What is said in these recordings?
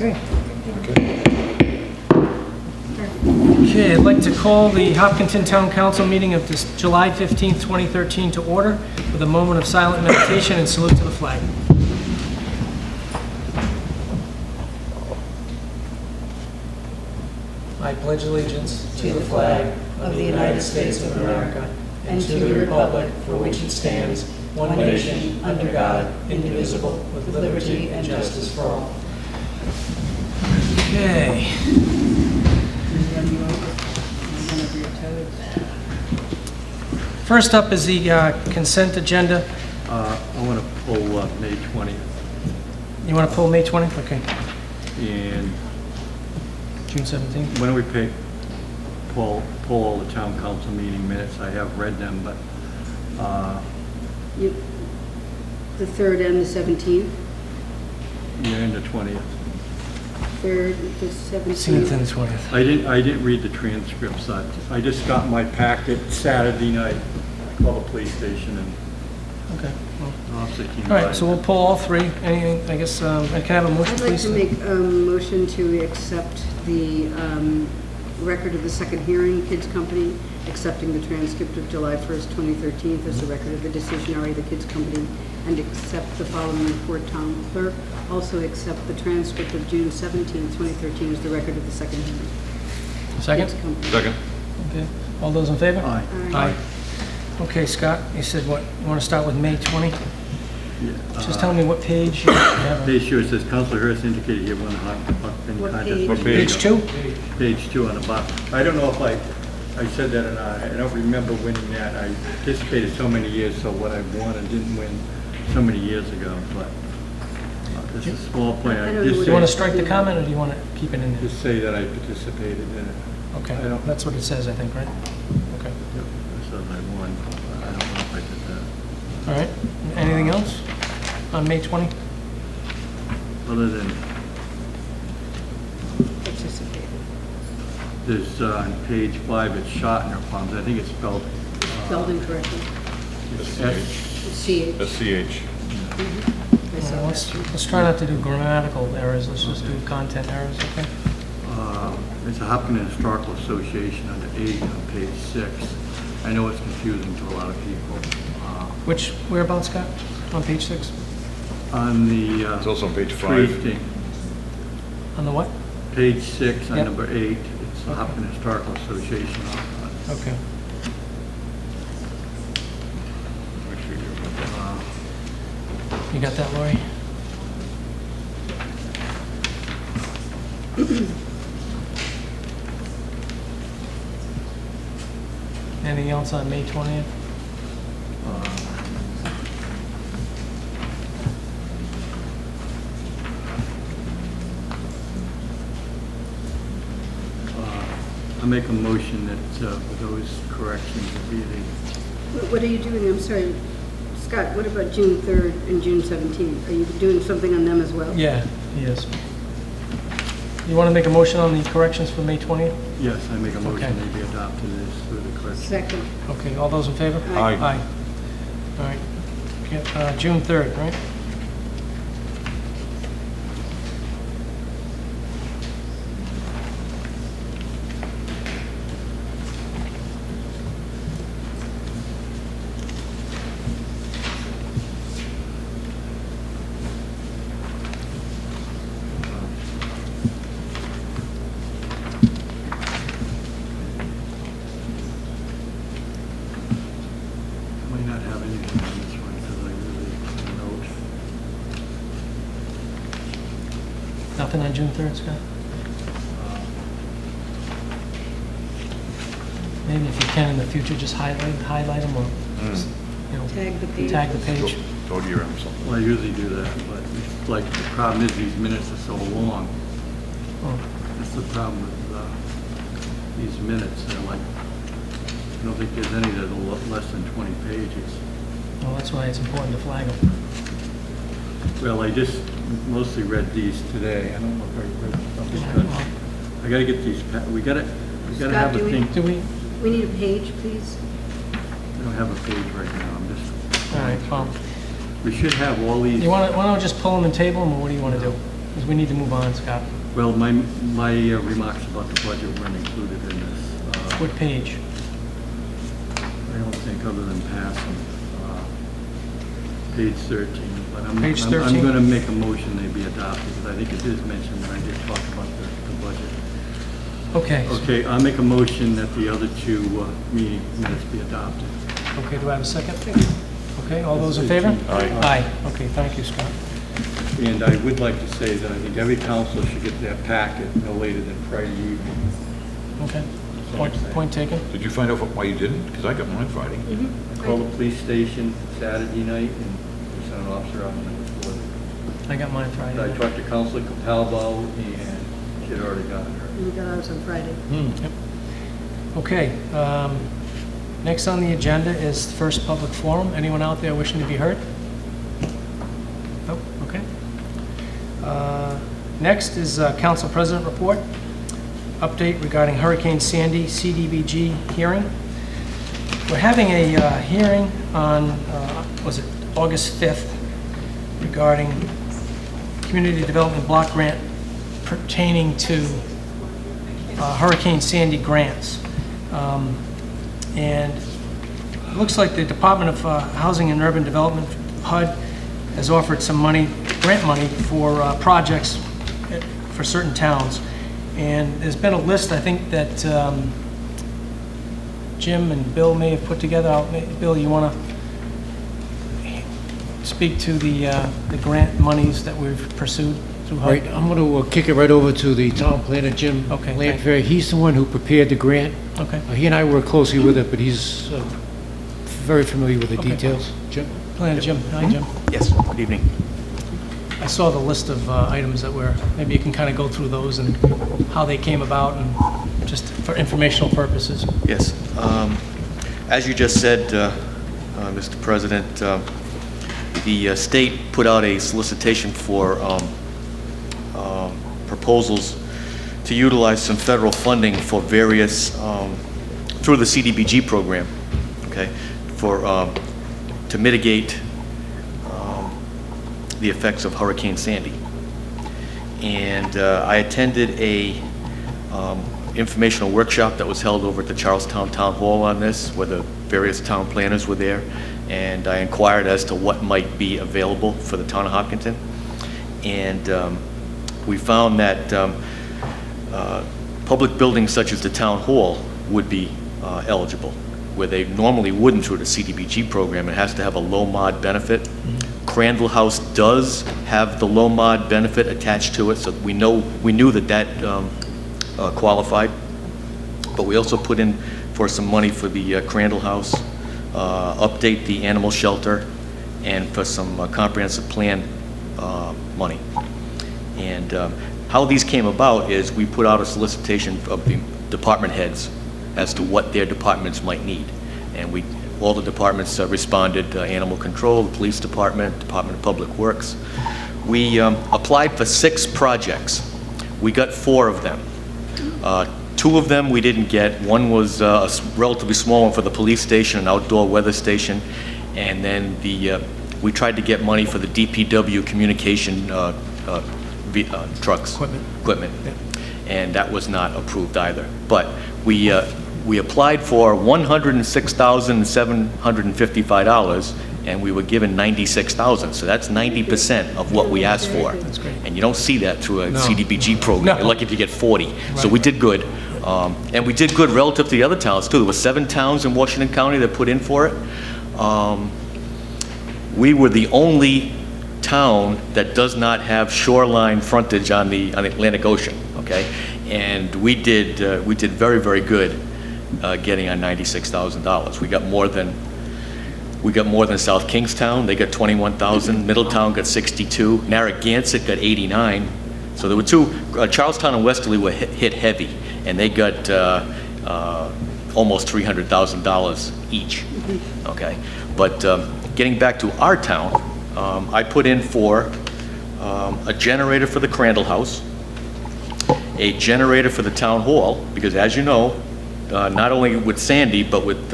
Okay. Okay, I'd like to call the Hopkinton Town Council meeting of this July 15th, 2013 to order with a moment of silent meditation and salute to the flag. I pledge allegiance to the flag of the United States of America and to the republic for which it stands, one nation, under God, indivisible, with liberty and justice for all. Okay. First up is the consent agenda. I want to pull May 20th You want to pull May 20th? Okay. and June 17th? when do we pull all the town council meeting minutes? I have read them, but The 3rd and the 17th? you're in the 20th. 3rd, the 17th and 17th. 20th. I didn't read the transcripts. I just got my packet Saturday night. I called the police station and Okay. Well, the officer came all by. right, so we'll pull all three. Anything, I guess, can I have a motion, I'd like please? to make a motion to accept the record of the second hearing, Kids Company, accepting the transcript of July 1st, 2013 as the record of the decision, the Kids Company, and accept the following report, Town Clerk. Also accept the transcript of June 17th, 2013 as the record of the second hearing. Second? Kids Company. Second. Okay. All those in favor? Aye. Aye. Okay, Scott, you said what, you want to start with May 20? Yeah, Just tell me what page you have. Page two, it says Councilor Hurst indicated he wanted to What contest. page? What Page 2? Page 2 on the bottom. I don't know if I said that or not. I don't remember winning that. I participated so many years, so what I won and didn't win so many years ago, but this is a small point. I don't know Do what you want to it- strike the comment, or do you want to keep it in there? Just say that I participated in it. Okay, I don't- that's what it says, I think, right? Okay, Yep, it says I won. I don't know if I did that. all right. Anything else on May 20? Other than, Participated. there's on page 5, it's Schottner Palms. I think it's spelled. Spelled incorrectly. It's CH. SCH. I saw that. Let's try not to do grammatical errors, let's just do content errors, okay? It's a Hopkinton Historical Association under 8 on page 6. I know it's confusing to a lot of people. Whereabouts, Scott? On page 6? On the It's also on page 5. tree thing, On the what? page 6 on Yep. number 8, it's the Hopkinton Historical Association. Okay. Make sure you have that. You got that, Lori? Anything else on May 20th? I make a motion that those corrections will be the, What are you doing? I'm sorry, Scott, what about June 3rd and June 17th? Are you doing something on them as well? Yeah, he is. You want to make a motion on the corrections for May 20th? yes, I make a motion Okay. they be adopted as for the correction. Second. Okay, all those in favor? Aye. Aye. All right. Okay, June 3rd, right? I might not have anything on this one because I really note. Nothing on June 3rd, Scott? Maybe if you can in the future, just highlight them or, just, you know, Tag the page. tag the page. Go to your room, something. Well, I usually do that, but it's like the problem is these minutes are so long. Oh, That's the problem with these minutes. They're like, I don't think there's any that are less than 20 pages. well, that's why it's important to flag them. Well, I just mostly read these today. I don't know if I read them because I gotta get these, we gotta Scott, have a do we- thing. Do we, We need a page, please. I don't have a page right now. I'm just. all right, well, We should have all these. why don't we just pull them and table them, or what do you want to do? Because we need to move on, Scott. Well, my remarks about the budget weren't included in this. What page? I don't think, other than passing, page 13. But Page I'm 13? going to make a motion they be adopted, because I think it is mentioned when I did talk about the budget. Okay. Okay, I'll make a motion that the other two meeting minutes be adopted. Okay, do I have a second? Okay, all those in favor? Aye. Aye. Okay, thank you, Scott. And I would like to say that I think every council should get their packet no later than Friday evening. Okay. That's all I'm saying. Point taken. Did you find out why you didn't? Because I got mine Friday. I called the police station Saturday night, and we sent an officer out, and it was delivered. I got mine Friday. I talked to Councilor Capalbo, and she had already gotten her. We got ours on Friday. Yep. Okay, next on the agenda is the first public forum. Anyone out there wishing to be heard? Oh, okay. Next is Council President Report. Update regarding Hurricane Sandy CDBG hearing. We're having a hearing on, was it August 5th, regarding Community Development Block Grant pertaining to Hurricane Sandy grants. And it looks like the Department of Housing and Urban Development, HUD, has offered some money, grant money, for projects for certain towns. And there's been a list, I think, that Jim and Bill may have put together. Bill, you want to speak to the grant monies that we've pursued through HUD? Right, I'm going to kick it right over to the town planner, Jim Okay, Lanfair. He's the one who prepared the grant. Okay. He and I work closely with it, but he's very familiar with the Okay. details. Jim? Planner Jim. Hi, Jim. Yes, good evening. I saw the list of items that were, maybe you can kind of go through those and how they came about, and just for informational purposes. Yes. As you just said, Mr. President, the state put out a solicitation for proposals to utilize some federal funding for various, through the CDBG program, okay, to mitigate the effects of Hurricane Sandy. And I attended a informational workshop that was held over at the Charlestown Town Hall on this, where the various town planners were there, and I inquired as to what might be available for the town of Hopkinton. And we found that public buildings such as the town hall would be eligible, where they normally wouldn't through the CDBG program. It has to have a low mod benefit. Crandall House does have the low mod benefit attached to it, so we knew that qualified. But we also put in for some money for the Crandall House, update the animal shelter, and for some comprehensive plan money. And how these came about is we put out a solicitation of the department heads as to what their departments might need. And all the departments responded, Animal Control, the Police Department, Department of Public Works. We applied for 6 projects. We got 4 of them. 2 of them we didn't get. One was a relatively small one for the police station, an outdoor weather station. And then we tried to get money for the DPW communication trucks. Equipment. Yeah. And that was not approved either. But we applied for $106,755, and we were given $96,000. So that's 90% of what we asked for. That's great. And you don't see that through a No. CDBG program. No. You're lucky if you get 40. So Right. we did good. And we did good relative to the other towns, too. There were 7 towns in Washington County that put in for it. We were the only town that does not have shoreline frontage on the Atlantic Ocean, okay? And we did very, very good getting on $96,000. We got more than South Kingstown. They got 21,000. Middletown got 62. Narragansett got 89. So there were 2. Charlestown and Westerly were hit heavy, and they got almost $300,000 each. Okay, but getting back to our town, I put in for a generator for the Crandall House, a generator for the town hall, because as you know, not only with Sandy, but with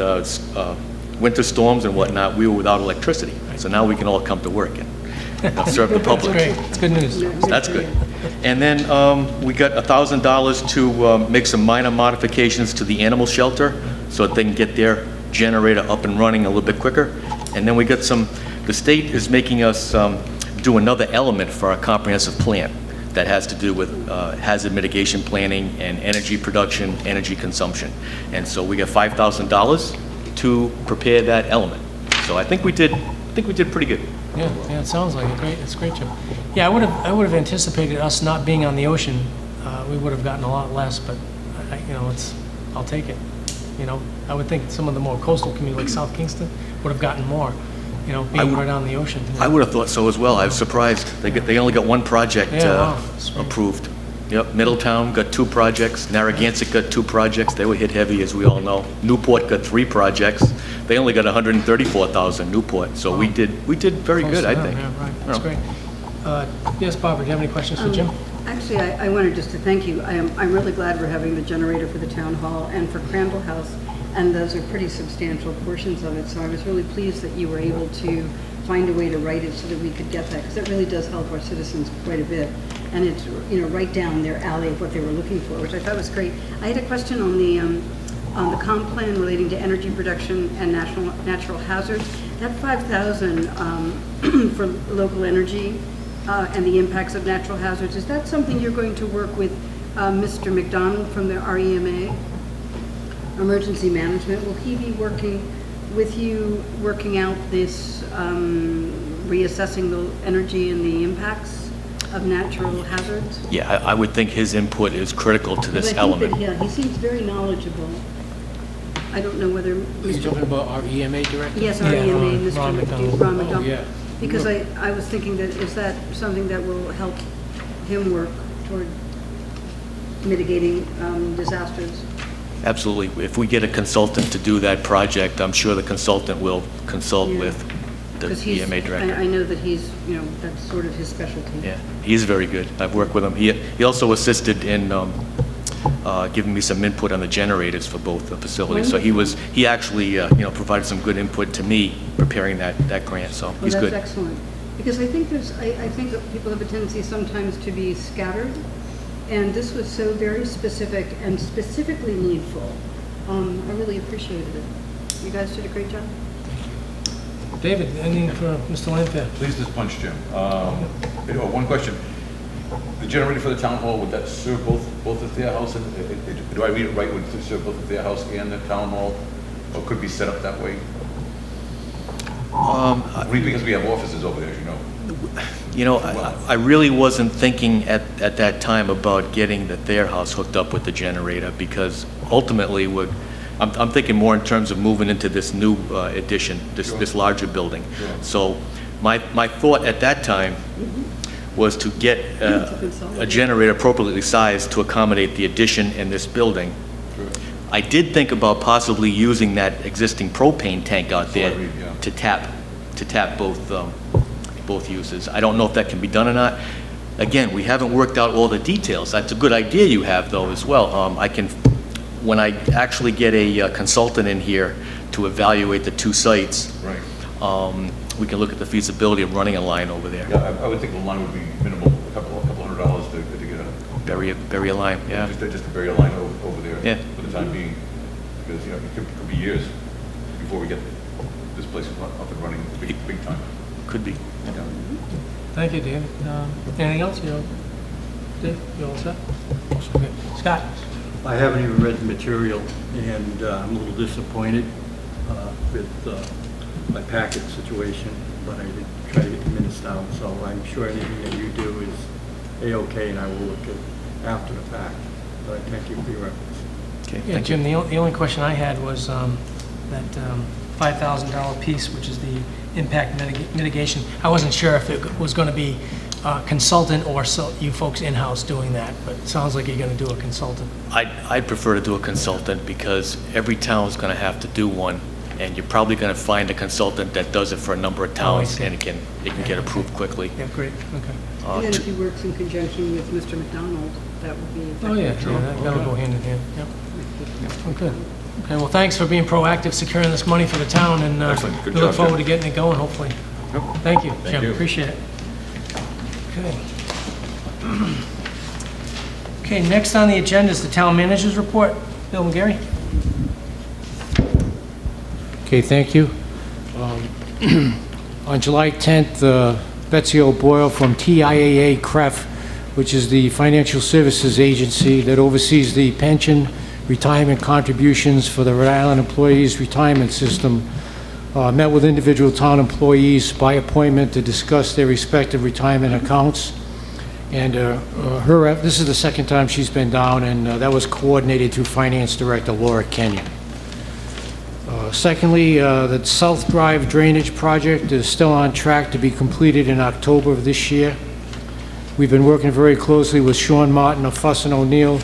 winter storms and whatnot, we were without electricity. So now we can all come to work. And serve the public. Great, it's good news. That's good. And then we got $1,000 to make some minor modifications to the animal shelter so that they can get their generator up and running a little bit quicker. And then we got the state is making us do another element for our comprehensive plan that has to do with hazard mitigation planning and energy production, energy consumption. And so we got $5,000 to prepare that element. So I think we did pretty good. Yeah, it sounds like it. Great, it's a great job. Yeah, I would have anticipated us not being on the ocean, we would have gotten a lot less, but, I'll take it. I would think some of the more coastal communities like South Kingston would have gotten more, being right on the ocean. I would have thought so as well. I was surprised. They only got one project Yeah, wow, that's great. approved. Yep, Middletown got 2 projects, Narragansett got 2 projects, they were hit heavy, as we all know. Newport got 3 projects, they only got 134,000, Newport, so we did very Close good, to I that, think. Yeah, right, that's Yeah. great. Yes, Barbara, do you have any questions for Jim? Actually, I wanted just to thank you. I'm really glad we're having the generator for the town hall and for Crandall House, and those are pretty substantial portions of it, so I was really pleased that you were able to find a way to write it so that we could get that, because it really does help our citizens quite a bit. And it's, right down their alley of what they were looking for, which I thought was great. I had a question on the comp plan relating to energy production and natural hazards. That 5,000 for local energy and the impacts of natural hazards, is that something you're going to work with Mr. McDonald from the REMA, Emergency Management? Will he be working with you, working out this, reassessing the energy and the impacts of natural hazards? Yeah, I would think his input is critical to this Because I think element. that, yeah, he seems very knowledgeable. I don't know whether You're talking about our EMA director? Yes, Yeah, REMA, Ron Mr. McDonald. Ron Oh, McDonald. yeah. Because I was thinking that, is that something that will help him work toward mitigating disasters? Absolutely. If we get a consultant to do that project, I'm sure the consultant will consult Yeah. with the 'Cause he's- EMA director. I know that he's, that's sort of his specialty. Yeah, he's very good. I've worked with him. He also assisted in giving me some input on the generators for both the facilities. So he actually, provided some good input to me preparing that grant, so he's Well, good. that's excellent. Because I think I think that people have a tendency sometimes to be scattered, and this was so very specific and specifically needful. I really appreciated it. You guys did a great job. David, anything for Mr. Lanfair? Please just punch, Jim. One question. The generator for the town hall, would that serve both at their house and, do I read it right, would it serve both at their house and the town hall? Or could it be set up that way? Because we have offices over there, as you know. I really wasn't thinking at that time about getting the Thayer house hooked up with the generator, because ultimately I'm thinking more in terms of moving into this new addition, this larger building. Sure. So my thought at that time was to get a generator appropriately sized to accommodate the addition in this building. Sure. I did think about possibly using that existing propane tank out there That's what I read, yeah. to tap both uses. I don't know if that can be done or not. Again, we haven't worked out all the details. That's a good idea you have, though, as well. When I actually get a consultant in here to evaluate the 2 sites, Right. we can look at the feasibility of running a line over there. Yeah, I would think the line would be minimal, a couple $100 to get a, Bury a line, yeah. just to bury a line over there. Yeah. For the time being, because, it could be years before we get this place up and running big time. Could be. Yeah. Thank you, David. Anything else? Dave, you all set? Okay. Scott? I haven't even read the material, and I'm a little disappointed with my packet situation, but I did try to get the minutes down, so I'm sure anything that you do is A-okay, and I will look at after the fact. But I thank you for your efforts. Okay, Yeah, thank Jim, you. the only question I had was that $5,000 piece, which is the impact mitigation. I wasn't sure if it was going to be consultant or you folks in-house doing that, but it sounds like you're going to do a consultant. I'd prefer to do a consultant, because every town's going to have to do one, and you're probably going to find a consultant that does it for a number of towns, see. and it can get approved quickly. Yeah, great, okay. And then if he works in conjunction with Mr. McDonald, that would be. Oh, yeah, that'll go hand in hand, yep. Oh, good. Okay, well, thanks for being proactive, securing this money for the town, and Excellent. Good we look job, forward Jim. to getting it going, hopefully. Thank you, Jim, you. appreciate it. Okay. Okay, next on the agenda is the town manager's report. Bill McGarry? Okay, thank you. On July 10th, Betsy O'Boyle from TIAA CREF, which is the financial services agency that oversees the pension retirement contributions for the Rhode Island Employees Retirement System, met with individual town employees by appointment to discuss their respective retirement accounts. And this is the second time she's been down, and that was coordinated through Finance Director Laura Kenyon. Secondly, the South Drive Drainage Project is still on track to be completed in October of this year. We've been working very closely with Sean Martin of Fuss & O'Neill,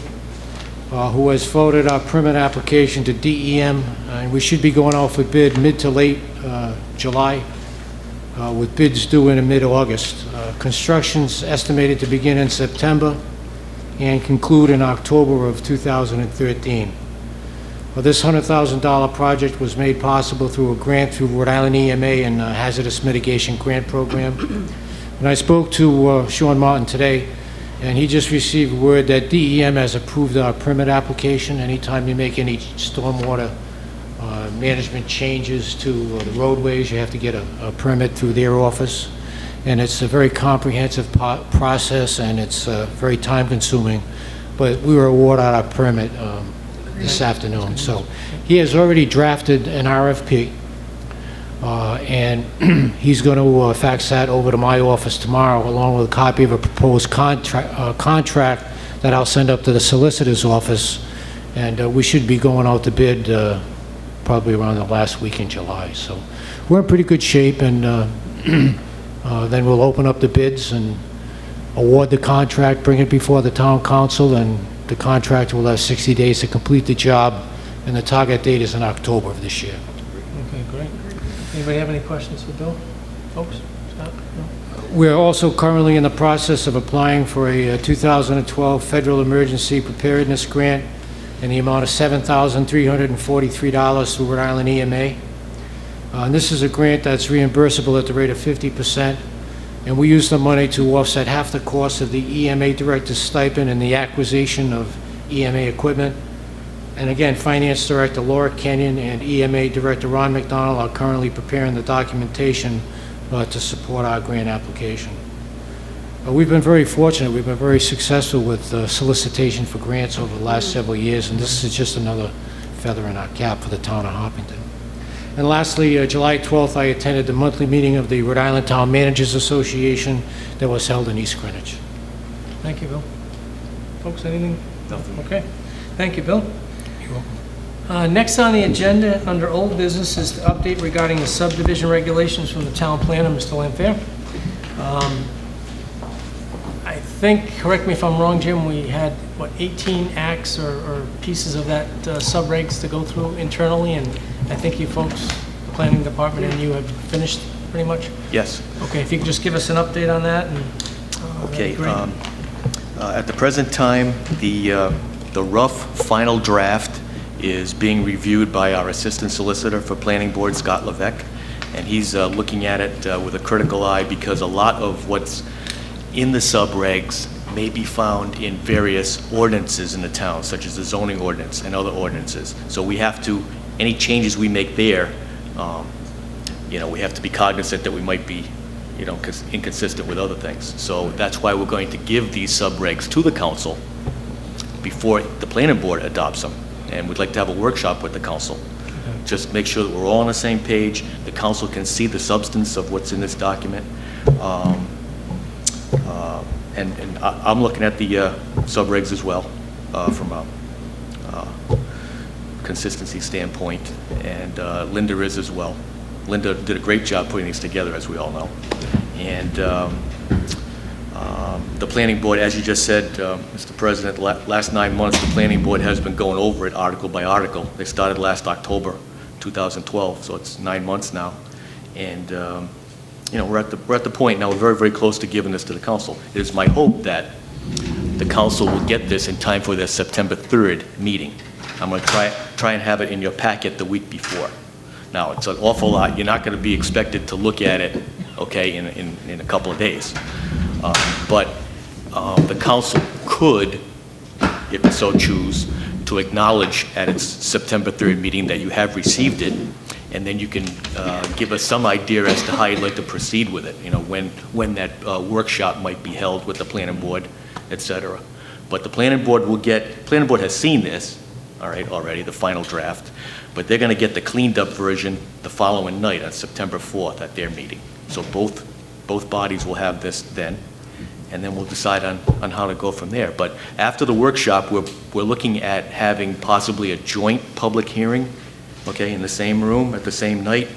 who has forwarded our permit application to DEM, and we should be going out for bid mid to late July, with bids due in mid-August. Construction's estimated to begin in September and conclude in October of 2013. This $100,000 project was made possible through a grant through Rhode Island EMA and Hazardous Mitigation Grant Program. And I spoke to Sean Martin today, and he just received word that DEM has approved our permit application. Anytime you make any stormwater management changes to the roadways, you have to get a permit through their office. And it's a very comprehensive process, and it's very time-consuming. But we were awarded our permit this afternoon. So he has already drafted an RFP, and he's going to fax that over to my office tomorrow, along with a copy of a proposed contract that I'll send up to the solicitor's office, and we should be going out to bid probably around the last week in July. So we're in pretty good shape, and then we'll open up the bids and award the contract, bring it before the town council, and the contractor will have 60 days to complete the job, and the target date is in October of this year. Okay, great. Anybody have any questions for Bill? Folks? Scott? No? We're also currently in the process of applying for a 2012 Federal Emergency Preparedness Grant in the amount of $7,343 through Rhode Island EMA. And this is a grant that's reimbursable at the rate of 50%. And we use the money to offset half the cost of the EMA director's stipend and the acquisition of EMA equipment. And again, Finance Director Laura Kenyon and EMA Director Ron McDonald are currently preparing the documentation to support our grant application. We've been very fortunate. We've been very successful with solicitation for grants over the last several years, and this is just another feather in our cap for the town of Hopkinton. And lastly, July 12th, I attended the monthly meeting of the Rhode Island Town Managers Association that was held in East Greenwich. Thank you, Bill. Folks, anything? Nothing. Okay. Thank you, Bill. You're welcome. Next on the agenda, under old business, is the update regarding the subdivision regulations from the town planner, Mr. Lamfair. I think, correct me if I'm wrong, Jim, we had, what, 18 acts or pieces of that subregs to go through internally, and I think you folks, the planning department and you have finished pretty much? Yes. Okay, if you could just give us an update on that. And, Okay. that'd be great. At the present time, the rough final draft is being reviewed by our Assistant Solicitor for Planning Board, Scott Levesque, and he's looking at it with a critical eye because a lot of what's in the subregs may be found in various ordinances in the town, such as the zoning ordinance and other ordinances. So we have to, any changes we make there, we have to be cognizant that we might be, inconsistent with other things. So that's why we're going to give these subregs to the council before the planning board adopts them. And we'd like to have a workshop with the council. Just make sure that we're all on the same page. The council can see the substance of what's in this document. And I'm looking at the subregs as well from a consistency standpoint, and Linda is as well. Linda did a great job putting these together, as we all know. And the planning board, as you just said, Mr. President, last 9 months, the planning board has been going over it article by article. They started last October 2012, so it's 9 months now. And we're at the point now, we're very, very close to giving this to the council. It is my hope that the council will get this in time for their September 3rd meeting. I'm going to try and have it in your packet the week before. Now, it's an awful lot. You're not going to be expected to look at it, okay, in a couple of days. But the council could, if it so choose, to acknowledge at its September 3rd meeting that you have received it, and then you can give us some idea as to how you'd like to proceed with it, when that workshop might be held with the planning board, et cetera. But the planning board has seen this, all right, already, the final draft, but they're gonna get the cleaned up version the following night on September 4th at their meeting. So both bodies will have this then, and then we'll decide on how to go from there. But after the workshop, we're looking at having possibly a joint public hearing, okay, in the same room at the same night.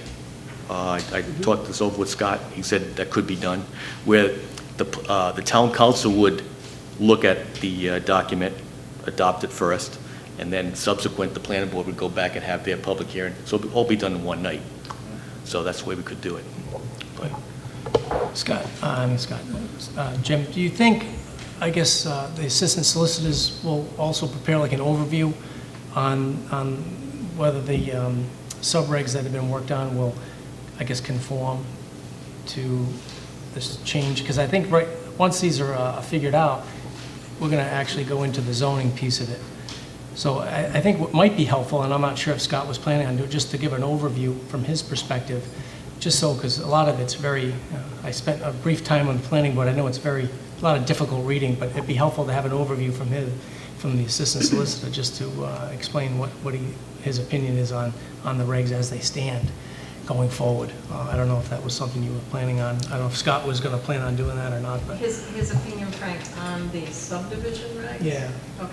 I talked this over with Scott. He said that could be done, where the town council would look at the document, adopt it first, and then subsequent, the planning board would go back and have their public hearing. So it'll all be done in one night. So that's the way we could do it. But Jim, do you think, I guess, the assistant solicitors will also prepare like an overview on whether the subregs that have been worked on will, I guess, conform to this change? Because I think once these are figured out, we're going to actually go into the zoning piece of it. So I think what might be helpful, and I'm not sure if Scott was planning on doing, just to give an overview from his perspective, just so, because a lot of it's very, I spent a brief time on the planning board, I know it's a lot of difficult reading, but it'd be helpful to have an overview from the assistant solicitor, just to explain what his opinion is on the regs as they stand going forward. I don't know if that was something you were planning on. I don't know if Scott was going to plan on doing that or not, but. His opinion, Frank, on the subdivision regs? Yeah. Okay.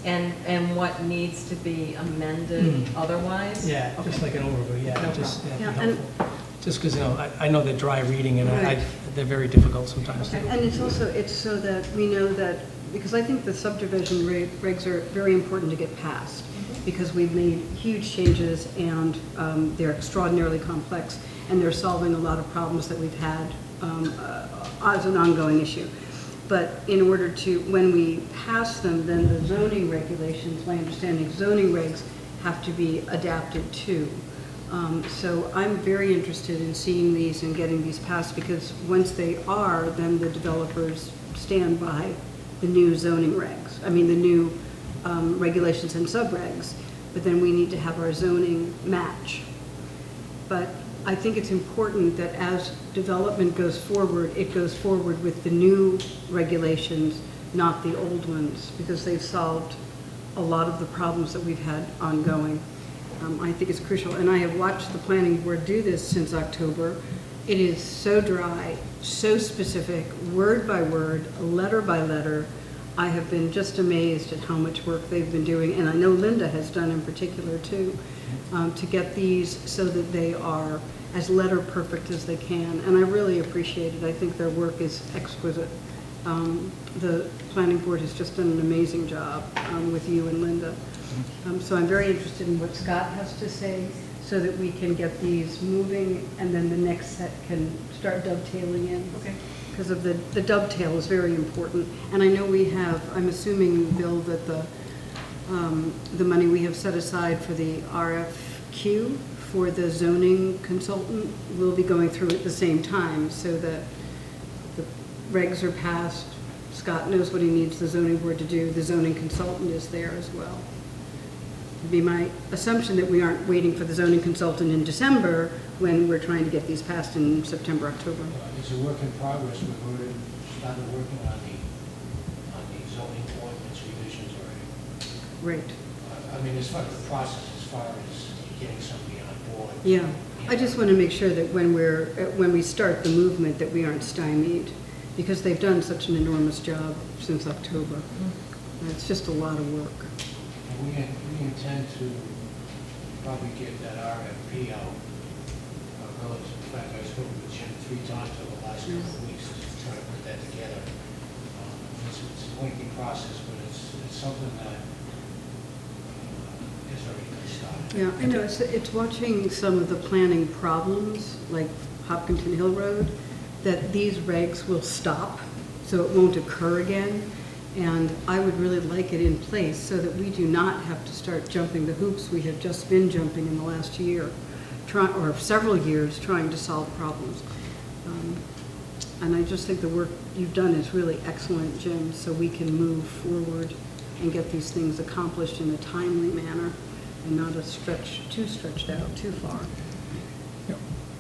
And what needs to be amended otherwise? Yeah, Okay. just like an overview, yeah. No Just, problem. yeah, Yeah, it'd be helpful. Just because, I know they're dry reading, and Right. they're very difficult sometimes. Okay. And it's so that we know that, because I think the subdivision regs are very important to get passed, because we've made huge changes, and they're extraordinarily complex, and they're solving a lot of problems that we've had as an ongoing issue. But in order to, when we pass them, then the zoning regulations, my understanding, zoning regs have to be adapted too. So I'm very interested in seeing these and getting these passed, because once they are, then the developers stand by the new zoning regs, the new regulations and subregs, but then we need to have our zoning match. But I think it's important that as development goes forward, it goes forward with the new regulations, not the old ones, because they've solved a lot of the problems that we've had ongoing. I think it's crucial, and I have watched the planning board do this since October. It is so dry, so specific, word by word, letter by letter. I have been just amazed at how much work they've been doing, and I know Linda has done in particular too, to get these so that they are as letter perfect as they can, and I really appreciate it. I think their work is exquisite. The planning board has just done an amazing job with you and Linda. So I'm very interested in what Scott has to say, so that we can get these moving, and then the next set can start dovetailing in. Okay. Because of the dovetail is very important. And I know we have, I'm assuming, Bill, that the money we have set aside for the RFQ for the zoning consultant will be going through at the same time, so that the regs are passed, Scott knows what he needs the zoning board to do, the zoning consultant is there as well. It'd be my assumption that we aren't waiting for the zoning consultant in December when we're trying to get these passed in September, October. It's a work in progress. We've already started working on the zoning ordinance revisions already. Right. As far as the process, as far as getting somebody on board. Yeah. I just want to make sure that when we start the movement, that we aren't stymied, because they've done such an enormous job since October. It's just a lot of work. And we intend to probably get that RFP out relative. In fact, I spoke with Jim 3 times over the last couple of weeks to try to put that together. It's a lengthy process, but it's something that is already been started. Yeah, I know. It's watching some of the planning problems, like Hopkinton Hill Road, that these regs will stop, so it won't occur again. And I would really like it in place so that we do not have to start jumping the hoops we have just been jumping in the last year, or several years, trying to solve problems. And I just think the work you've done is really excellent, Jim, so we can move forward and get these things accomplished in a timely manner and not too stretched out too far.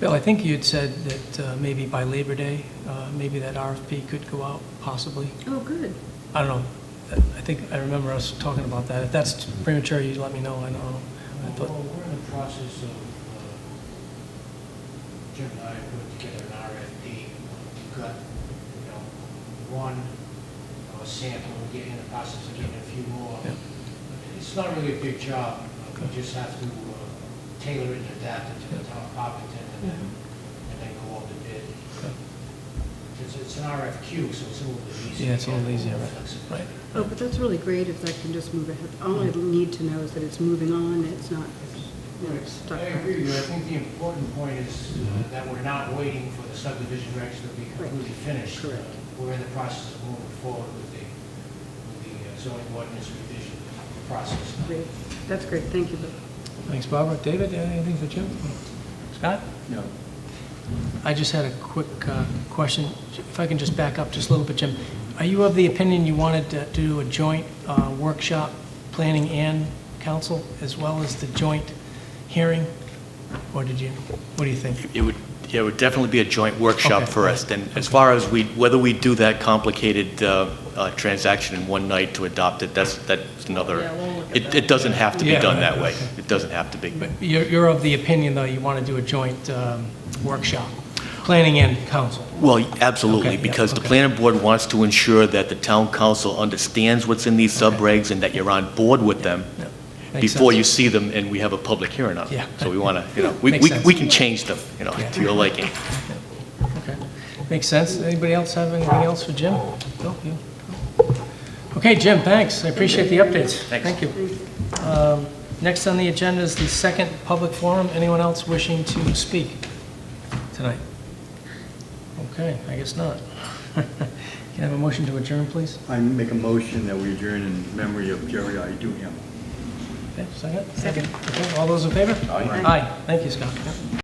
Bill, I think you'd said that maybe by Labor Day, maybe that RFP could go out, possibly. Oh, good. I don't know. I think I remember us talking about that. If that's premature, you let me know. I don't know. I thought, Well, we're in the process of, Jim and I putting together an RFP. We've got, one sample, we're getting in the process of getting a few more. Yeah. It's not really a big job. We just have to tailor it and adapt it to the town of Hopkinton and then go out to bid. It's an RFQ, so it's a little bit easier. Yeah, it's a little easier, right. Flexible. Right. Oh, but that's really great if that can just move ahead. All I need to know is that it's moving on, it's not, stuck. I agree with you. I think the important point is that we're not waiting for the subdivision regs to be completely finished. Correct. We're in the process of moving forward with the zoning ordinance revision process. Great. That's great, thank you, Bill. Thanks, Barbara. David, anything for Jim? Scott? No. I just had a quick question. If I can just back up just a little bit, Jim. Are you of the opinion you wanted to do a joint workshop, planning and council, as well as the joint hearing? Or what do you think? It would definitely be a joint workshop Okay, first. right. And as far as whether we do that complicated transaction in one night to adopt it, that's another, Yeah, we'll look at that. it doesn't have to be Yeah, done right, that way. okay. It doesn't have to be. But you're of the opinion, though, you want to do a joint workshop, planning and council? Well, absolutely, Okay, yeah, because the okay. planning board wants to ensure that the town council understands what's in these subregs and that you're on board with them Yeah. Makes before sense. you see them and we have a public hearing on them. Yeah. So we want to, Makes sense. we can change them, Yeah. to your liking. Okay, makes sense. Anybody else have anything else for Jim? Bill, you? Okay, Jim, thanks. I appreciate the updates. Thanks. Thank you. Next on the agenda is the second public forum. Anyone else wishing to speak tonight? Okay, I guess not. Can I have a motion to adjourn, please? I make a motion that we adjourn in memory of Jerry I. Duham. Okay, second? Second. Okay, all those in favor? Aye. Aye, thank you, Scott.